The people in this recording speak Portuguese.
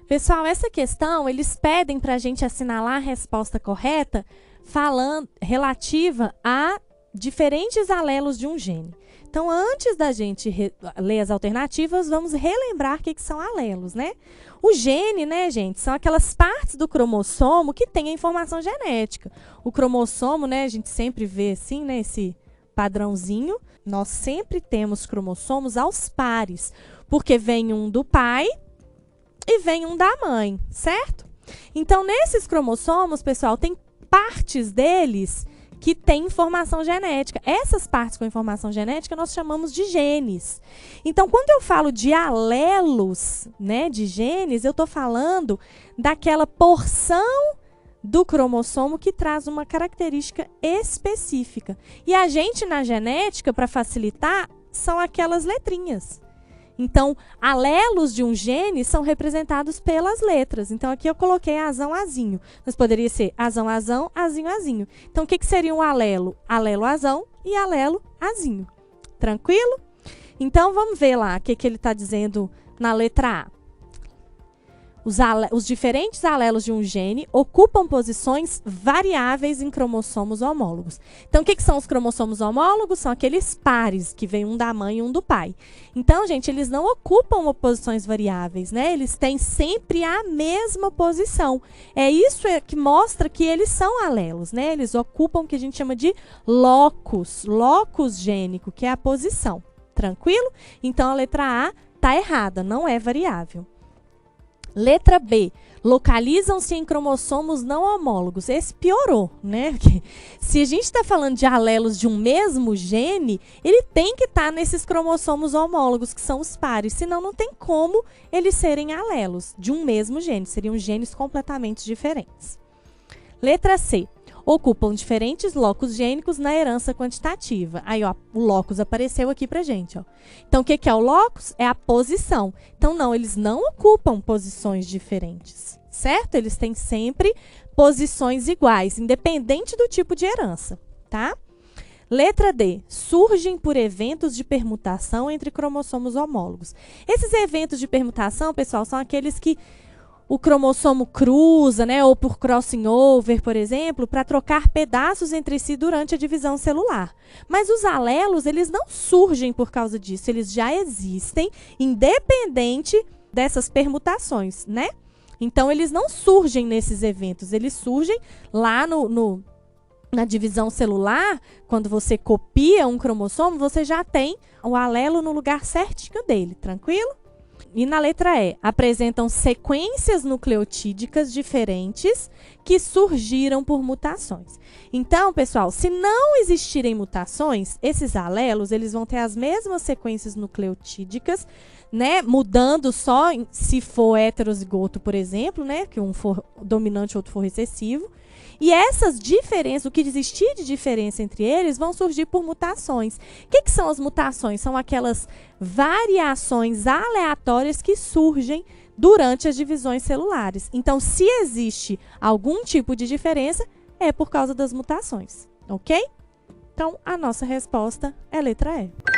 Pessoal, essa questão, eles pedem para a gente assinalar a resposta correta relativa a diferentes alelos de um gene. Então, antes da gente ler as alternativas, vamos relembrar o que são alelos, né? O gene, né, gente, são aquelas partes do cromossomo que têm a informação genética. O cromossomo, né, a gente sempre vê assim, né, esse padrãozinho. Nós sempre temos cromossomos aos pares, porque vem um do pai e vem um da mãe, certo? Então, nesses cromossomos, pessoal, tem partes deles que tem informação genética. Essas partes com informação genética nós chamamos de genes. Então, quando eu falo de alelos, né, de genes, eu estou falando daquela porção do cromossomo que traz uma característica específica. E a gente, na genética, para facilitar, são aquelas letrinhas. Então, alelos de um gene são representados pelas letras. Então, aqui eu coloquei azão, azinho. Mas poderia ser azão, azão, azinho, azinho. Então, o que seria um alelo? Alelo azão e alelo azinho. Tranquilo? Então, vamos ver lá o que ele está dizendo na letra A. Os diferentes alelos de um gene ocupam posições variáveis em cromossomos homólogos. Então, o que são os cromossomos homólogos? São aqueles pares, que vem um da mãe e um do pai. Então, gente, eles não ocupam posições variáveis, né? Eles têm sempre a mesma posição. É isso que mostra que eles são alelos, né? Eles ocupam o que a gente chama de locus gênico, que é a posição. Tranquilo? Então, a letra A está errada, não é variável. Letra B, localizam-se em cromossomos não homólogos. Esse piorou, né? Porque se a gente está falando de alelos de um mesmo gene, ele tem que estar nesses cromossomos homólogos, que são os pares, senão não tem como eles serem alelos de um mesmo gene, seriam genes completamente diferentes. Letra C, ocupam diferentes locus gênicos na herança quantitativa. Aí, ó, o locus apareceu aqui pra gente, ó. Então, o que é o locus? É a posição. Então, não, eles não ocupam posições diferentes, certo? Eles têm sempre posições iguais, independente do tipo de herança, tá? Letra D, surgem por eventos de permutação entre cromossomos homólogos. Esses eventos de permutação, pessoal, são aqueles que o cromossomo cruza, né, ou por crossing over, por exemplo, para trocar pedaços entre si durante a divisão celular. Mas os alelos, eles não surgem por causa disso, eles já existem, independente dessas permutações, né? Então, eles não surgem nesses eventos, eles surgem lá na divisão celular. Quando você copia um cromossomo, você já tem o alelo no lugar certinho dele, tranquilo? E na letra E, apresentam sequências nucleotídicas diferentes que surgiram por mutações. Então, pessoal, se não existirem mutações, esses alelos eles vão ter as mesmas sequências nucleotídicas, né, mudando só se for heterozigoto, por exemplo, né, que um for dominante e outro for recessivo. E essas diferenças, o que existir de diferença entre eles, vão surgir por mutações. O que são as mutações? São aquelas variações aleatórias que surgem durante as divisões celulares. Então, se existe algum tipo de diferença, é por causa das mutações, ok? Então, a nossa resposta é letra E.